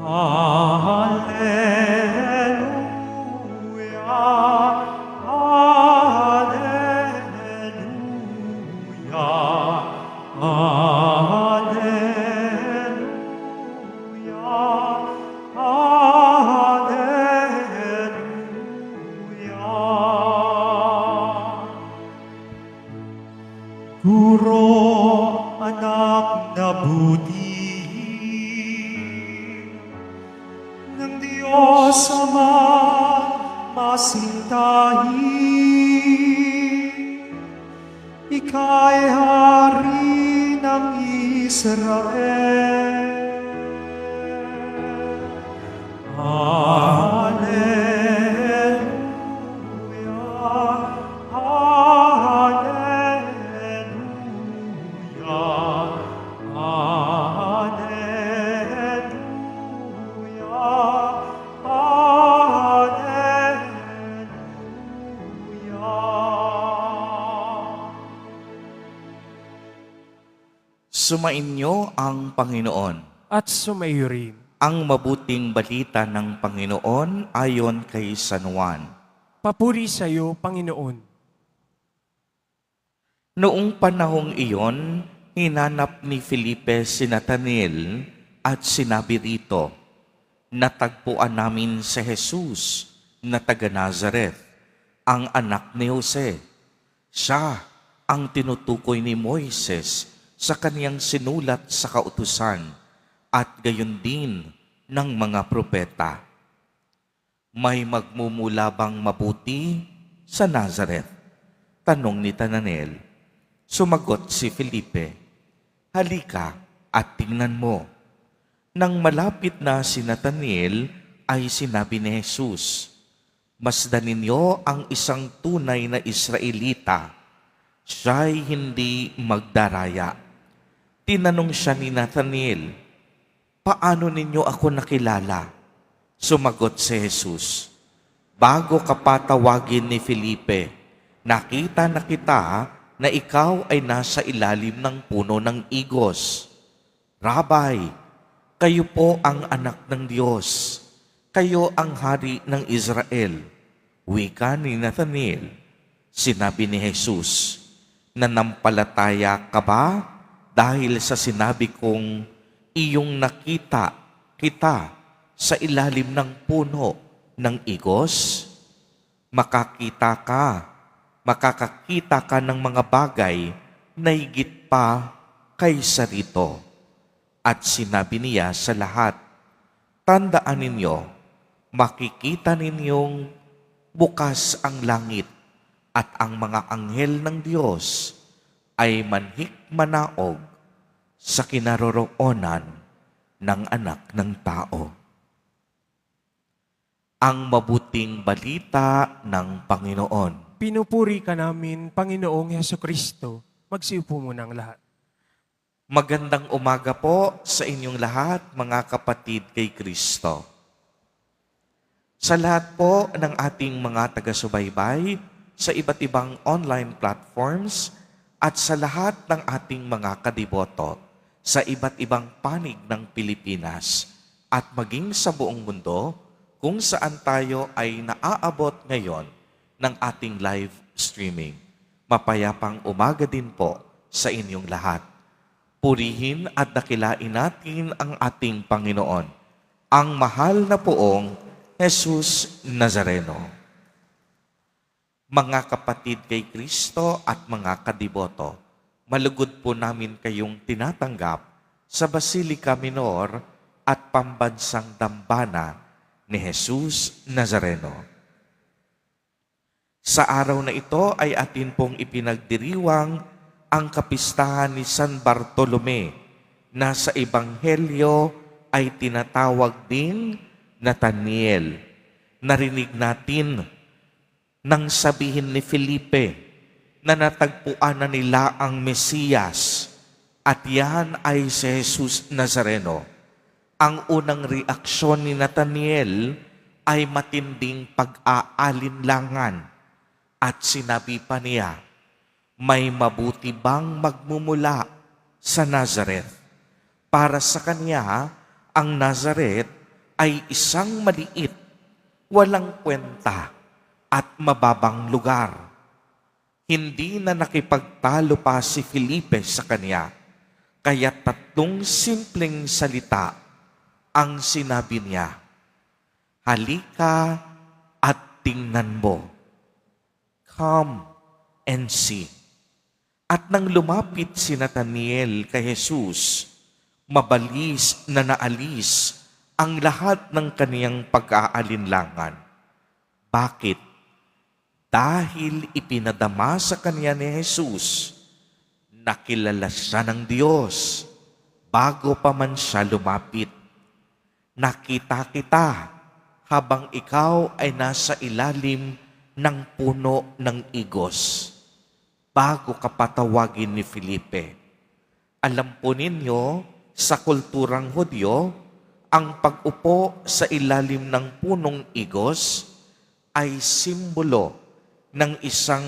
Alleluia, Alleluia, Alleluia. Guro, anak na butihin ng Diyos Ama masintahin. Ika'y hari ng Israel. Alleluia, Alleluia, Alleluia. Sumainyo ang Panginoon. At sumayo rin. Ang mabuting balita ng Panginoon ayon kay San Juan. Papuri sa iyo, Panginoon. Noong panahong iyon, hinanap ni Felipe si Nathanael at sinabi rito, "Natagpuan namin si Jesus na taga Nazareth, ang anak ni Jose. Siya ang tinutukoy ni Moises sa kaniyang sinulat sa kautusan at gayon din ng mga propeta. May magmumula bang mabuti sa Nazareth?" Tanong ni Nathanael. Sumagot si Felipe, "Halika at tingnan mo." Nang malapit na si Nathanael ay sinabi ni Jesus, "Masdan ninyo ang isang tunay na Israelita. Siya'y hindi magdaraya." Tinanong siya ni Nathanael, "Paano ninyo ako nakilala?" Sumagot si Jesus, "Bago ka patawagin ni Felipe, nakita na kita na ikaw ay nasa ilalim ng puno ng igos. Rabay, kayo po ang anak ng Diyos. Kayo ang hari ng Israel." Wika ni Nathanael. Sinabi ni Jesus, "Nanampalataya ka ba dahil sa sinabi kong iyong nakita kita sa ilalim ng puno ng igos? Makakakita ka ng mga bagay na higit pa kaysa rito." At sinabi niya sa lahat, "Tandaan ninyo, makikita ninyong bukas ang langit at ang mga anghel ng Diyos ay manhik-manaog sa kinaroroonan ng anak ng tao." Ang mabuting balita ng Panginoon. Pinupuri ka namin, Panginoong Hesukristo. Magsiupo muna ang lahat. Magandang umaga po sa inyong lahat, mga kapatid kay Kristo. Sa lahat po ng ating mga taga-subaybay sa iba't ibang online platforms at sa lahat ng ating mga kadiboto sa iba't ibang panig ng Pilipinas at maging sa buong mundo kung saan tayo ay naaabot ngayon ng ating live streaming. Mapayapang umaga din po sa inyong lahat. Purihin at dakilain natin ang ating Panginoon, ang mahal na poong Jesus Nazareno. Mga kapatid kay Kristo at mga kadiboto, malugod po namin kayong tinatanggap sa Basilica Minor at Pambansang Dambana ni Jesus Nazareno. Sa araw na ito ay atin pong ipinagdiriwang ang kapistahan ni San Bartolome na sa Ebanghelyo ay tinatawag din Nathanael. Narinig natin nang sabihin ni Felipe na natagpuan na nila ang Mesiyas at yan ay si Jesus Nazareno. Ang unang reaksyon ni Nathanael ay matinding pag-aalinlangan at sinabi pa niya, "May mabuti bang magmumula sa Nazareth?" Para sa kanya, ang Nazareth ay isang maliit, walang kwenta at mababang lugar. Hindi na nakipagtalo pa si Felipe sa kanya, kaya 3 simpleng salita ang sinabi niya. Halika at tingnan mo. Come and see. At nang lumapit si Nathaniel kay Jesus, mabalis na naalis ang lahat ng kaniyang pag-aalinlangan. Bakit? Dahil ipinadama sa kanya ni Jesus, nakilala siya ng Diyos bago pa man siya lumapit. Nakita kita habang ikaw ay nasa ilalim ng puno ng igos bago ka patawagin ni Felipe. Alam po ninyo, sa kulturang Hudyo, ang pag-upo sa ilalim ng punong igos ay simbolo ng isang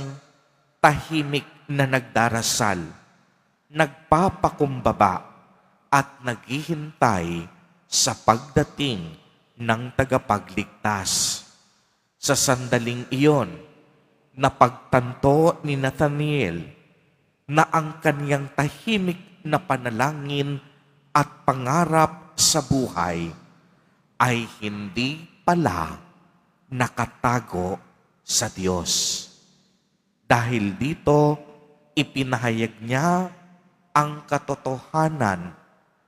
tahimik na nagdarasal, nagpapakumbaba at naghihintay sa pagdating ng tagapagligtas. Sa sandaling iyon, napagtanto ni Nathaniel na ang kaniyang tahimik na panalangin at pangarap sa buhay ay hindi pala nakatago sa Diyos. Dahil dito, ipinahayag niya ang katotohanan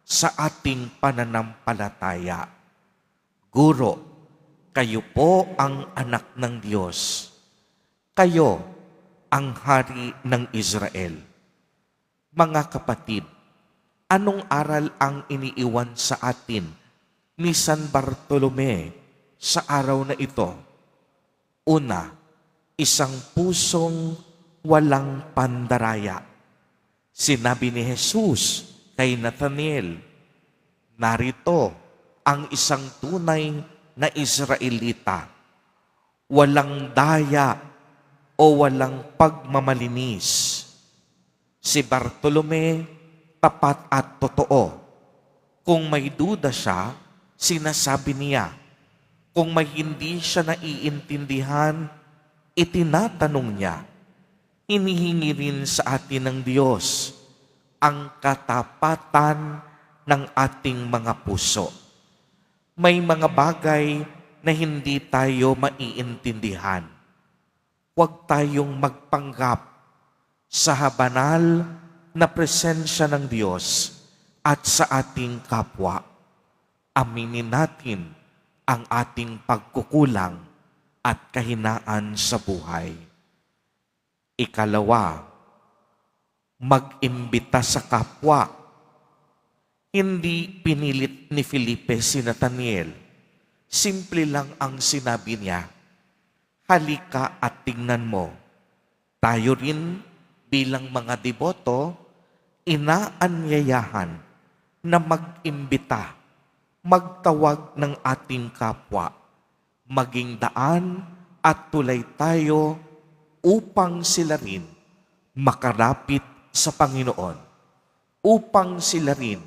sa ating pananampalataya. Guro, kayo po ang anak ng Diyos. Kayo ang hari ng Israel. Mga kapatid, anong aral ang iniiwan sa atin ni San Bartolome sa araw na ito? Una, isang pusong walang pandaraya. Sinabi ni Jesus kay Nathaniel, narito ang isang tunay na Israelita, walang daya o walang pagmamalinis. Si Bartolome, tapat at totoo. Kung may duda siya, sinasabi niya. Kung may hindi siya naiintindihan, itinatanong niya. Hinihingi rin sa atin ng Diyos ang katapatan ng ating mga puso. May mga bagay na hindi tayo maiintindihan. Huwag tayong magpanggap sa banal na presensya ng Diyos at sa ating kapwa. Aminin natin ang ating pagkukulang at kahinaan sa buhay. Ikalawa, mag-imbita sa kapwa. Hindi pinilit ni Felipe si Nathaniel. Simple lang ang sinabi niya, halika at tingnan mo. Tayo rin bilang mga deboto, inaanyayahan na mag-imbita, magtawag ng ating kapwa, maging daan at tulay tayo upang sila rin makarapit sa Panginoon, upang sila rin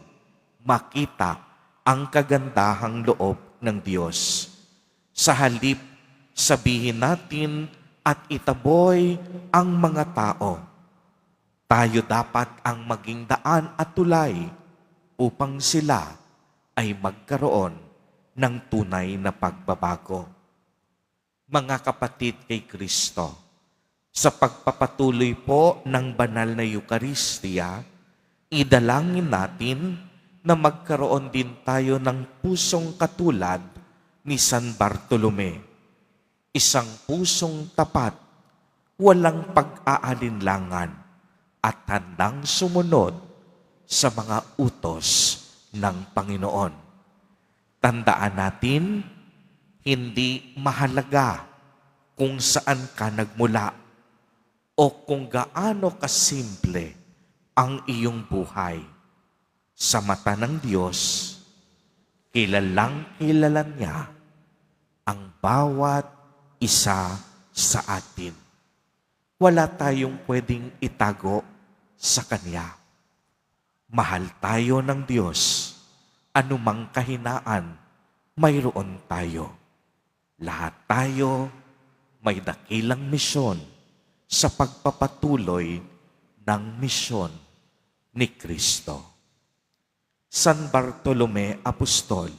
makita ang kagandahang loob ng Diyos. Sa halip, sabihin natin at itaboy ang mga tao. Tayo dapat ang maging daan at tulay upang sila ay magkaroon ng tunay na pagbabago. Mga kapatid kay Kristo, sa pagpapatuloy po ng banal na Eucharistia, idalangin natin na magkaroon din tayo ng pusong katulad ni San Bartolome. Isang pusong tapat, walang pag-aalinlangan at handang sumunod sa mga utos ng Panginoon. Tandaan natin, hindi mahalaga kung saan ka nagmula o kung gaano kasimple ang iyong buhay. Sa mata ng Diyos, kilalang kilala niya ang bawat isa sa atin. Wala tayong pwedeng itago sa Kanya. Mahal tayo ng Diyos, anumang kahinaan mayroon tayo. Lahat tayo may dakilang misyon sa pagpapatuloy ng misyon ni Kristo. San Bartolome Apostol,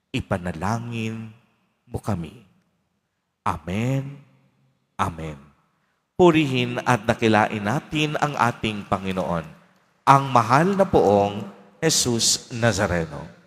ipanalangin mo kami. Amen. Amen. Purihin at dakilain natin ang ating Panginoon, ang mahal na poong Jesus Nazareno.